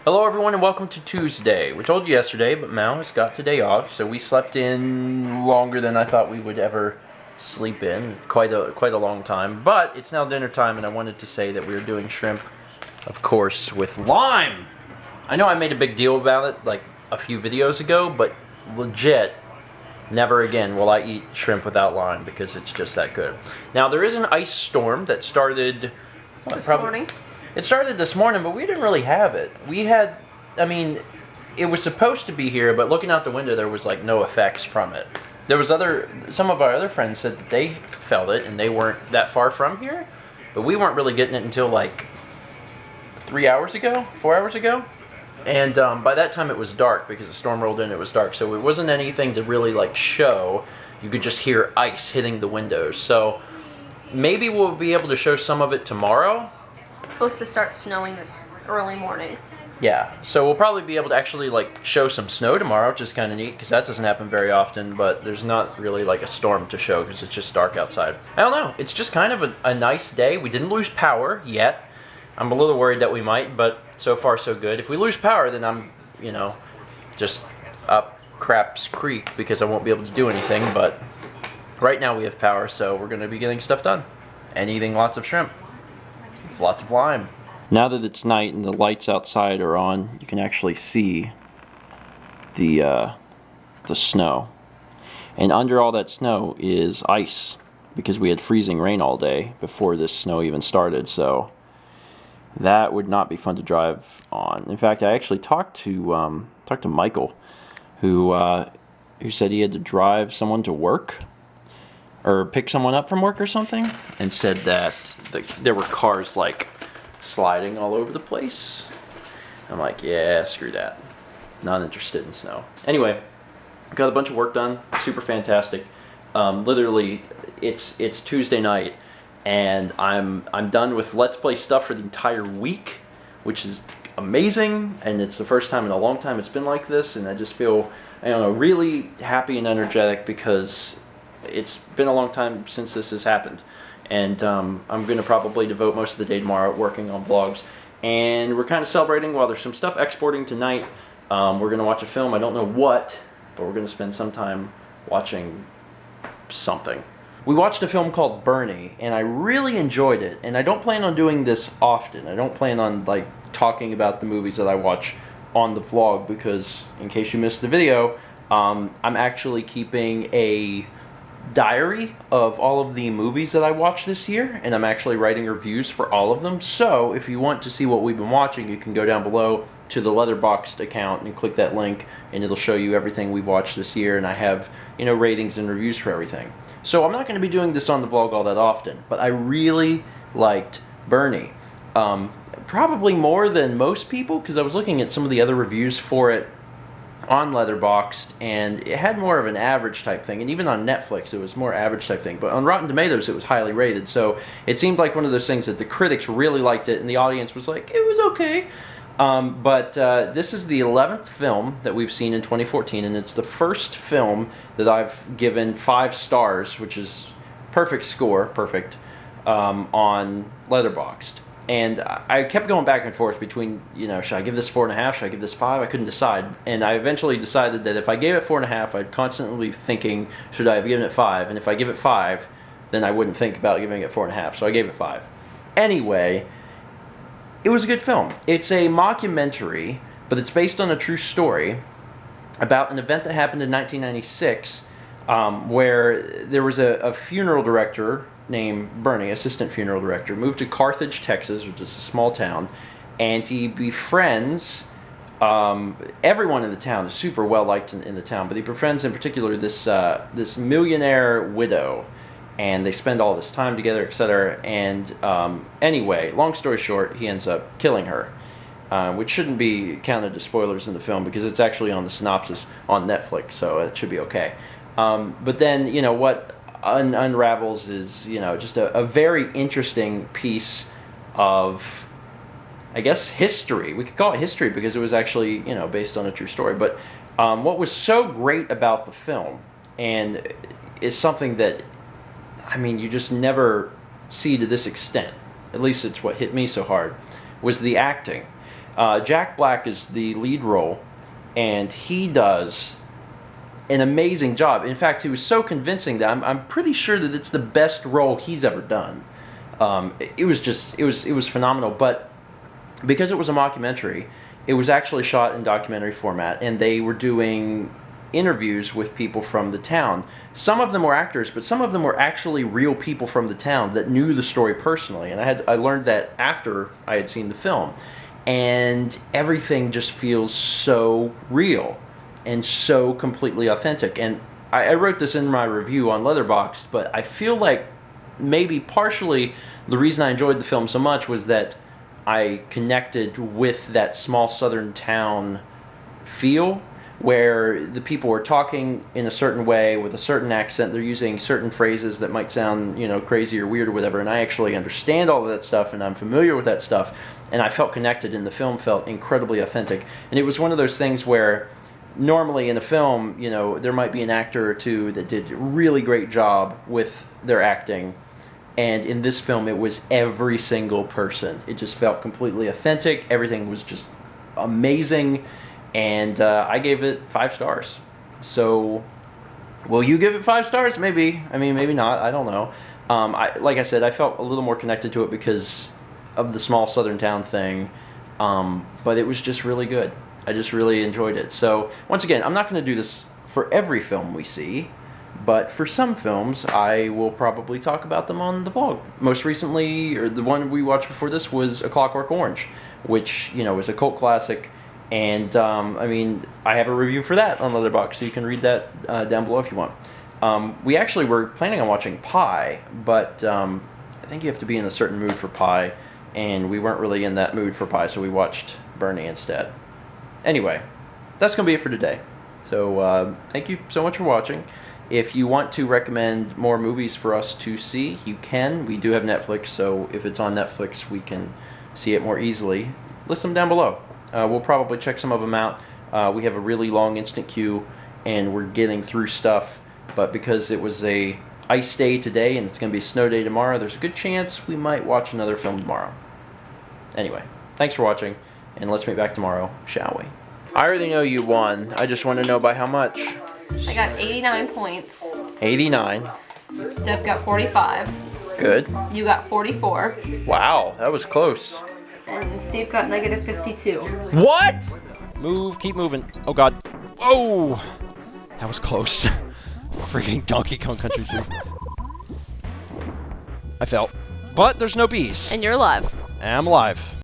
Hello everyone and welcome to Tuesday. We told you yesterday, but Mal has got today off, so we slept in longer than I thought we would ever sleep in. Quite a long time. But it's now dinner time and I wanted to say that we are doing shrimp, of course, with lime. I know I made a big deal about it like a few videos ago, but legit, never again will I eat shrimp without lime because it's just that good. Now there is an ice storm that started This morning. It started this morning, but we didn't really have it. We had, it was supposed to be here, but looking out the window, there was like no effects from it. There was some of our other friends said that they felt it, and they weren't that far from here, but we weren't really getting it until like 4 hours ago. And by that time it was dark because the storm rolled in, it was dark. So it wasn't anything to really like show. You could just hear ice hitting the windows. So maybe we'll be able to show some of it tomorrow. It's supposed to start snowing this early morning. Yeah, so we'll probably be able to actually like show some snow tomorrow, which is kind of neat because that doesn't happen very often, but there's not really like a storm to show because it's just dark outside. I don't know, it's just kind of a nice day. We didn't lose power yet. I'm a little worried that we might, but so far so good. If we lose power, then I'm, just up Craps Creek because I won't be able to do anything, but right now we have power, so we're going to be getting stuff done and eating lots of shrimp. It's lots of lime. Now that it's night and the lights outside are on, you can actually see the snow. And under all that snow is ice because we had freezing rain all day before this snow even started. So that would not be fun to drive on. In fact, I actually talked to Michael, who said he had to drive someone to work or pick someone up from work or something, and said that there were cars like sliding all over the place. I'm like, yeah, screw that. Not interested in snow. Anyway, got a bunch of work done. Super fantastic. Literally, it's Tuesday night, and I'm done with Let's Play stuff for the entire week, which is amazing. And it's the first time in a long time it's been like this, and I just feel, really happy and energetic because it's been a long time since this has happened. And I'm going to probably devote most of the day tomorrow working on vlogs. And we're kind of celebrating while there's some stuff exporting tonight. We're going to watch a film. I don't know what, but we're going to spend some time watching something. We watched a film called Bernie, and I really enjoyed it. And I don't plan on doing this often. I don't plan on like talking about the movies that I watch on the vlog because, in case you missed the video, I'm actually keeping a diary of all of the movies that I watched this year, and I'm actually writing reviews for all of them. So if you want to see what we've been watching, you can go down below to the Letterboxd account and click that link, and it'll show you everything we've watched this year, and I have ratings and reviews for everything. So I'm not going to be doing this on the vlog all that often, but I really liked Bernie, probably more than most people, because I was looking at some of the other reviews for it on Letterboxd, and it had more of an average type thing, and even on Netflix it was more average type thing, but on Rotten Tomatoes it was highly rated. So it seemed like one of those things that the critics really liked it and the audience was like, it was okay. But this is the 11th film that we've seen in 2014, and it's the first film that I've given 5 stars, which is perfect score, on Letterboxd. And I kept going back and forth between, should I give this 4.5? Should I give this 5? I couldn't decide. And I eventually decided that if I gave it 4.5, I'd constantly be thinking, should I have given it 5? And if I give it 5, then I wouldn't think about giving it 4.5. So I gave it 5. Anyway, it was a good film. It's a mockumentary, but it's based on a true story about an event that happened in 1996 where there was a funeral director named Bernie, assistant funeral director, moved to Carthage, Texas, which is a small town, and he befriends everyone in the town. Is super well liked in the town, but he befriends in particular this millionaire widow, and they spend all this time together, etc. And anyway, long story short, he ends up killing her, which shouldn't be counted as spoilers in the film because it's actually on the synopsis on Netflix, so it should be okay. But then, what unravels is, just a very interesting piece of, I guess, history. We could call it history because it was actually, based on a true story. But what was so great about the film, and is something that, you just never see to this extent, at least it's what hit me so hard, was the acting. Jack Black is the lead role, and he does an amazing job. In fact, he was so convincing that I'm pretty sure that it's the best role he's ever done. It was phenomenal. But because it was a mockumentary, it was actually shot in documentary format, and they were doing interviews with people from the town. Some of them were actors, but some of them were actually real people from the town that knew the story personally. And I learned that after I had seen the film, and everything just feels so real and so completely authentic. And I wrote this in my review on Letterboxd, but I feel like maybe partially the reason I enjoyed the film so much was that I connected with that small southern town feel, where the people are talking in a certain way with a certain accent. They're using certain phrases that might sound, crazy or weird or whatever, and I actually understand all of that stuff, and I'm familiar with that stuff, and I felt connected, and the film felt incredibly authentic. And it was one of those things where normally in a film, there might be an actor or two that did a really great job with their acting, and in this film it was every single person. It just felt completely authentic. Everything was just amazing. And I gave it 5 stars. So, will you give it 5 stars? Maybe. I mean, maybe not. I don't know. Like I said, I felt a little more connected to it because of the small southern town thing. But it was just really good. I just really enjoyed it. So, once again, I'm not going to do this for every film we see. But for some films, I will probably talk about them on the vlog. Most recently, or the one we watched before this, was A Clockwork Orange, which, is a cult classic. And, I have a review for that on Letterboxd, so you can read that down below if you want. We actually were planning on watching Pi, but I think you have to be in a certain mood for Pi, and we weren't really in that mood for Pi, so we watched Bernie instead. Anyway, that's going to be it for today. So, thank you so much for watching. If you want to recommend more movies for us to see, you can. We do have Netflix, so if it's on Netflix, we can see it more easily. List them down below. We'll probably check some of them out. We have a really long instant queue, and we're getting through stuff. But because it was a ice day today, and it's going to be a snow day tomorrow, there's a good chance we might watch another film tomorrow. Anyway, thanks for watching, and let's meet back tomorrow, shall we? I already know you won. I just want to know by how much. I got 89 points. 89. Deb got 45. Good. You got 44. Wow, that was close. And Steve got negative 52. What? Keep moving. Oh god. Oh! That was close. Freaking Donkey Kong Country 2. I fell. But there's no bees. And you're alive. I'm alive.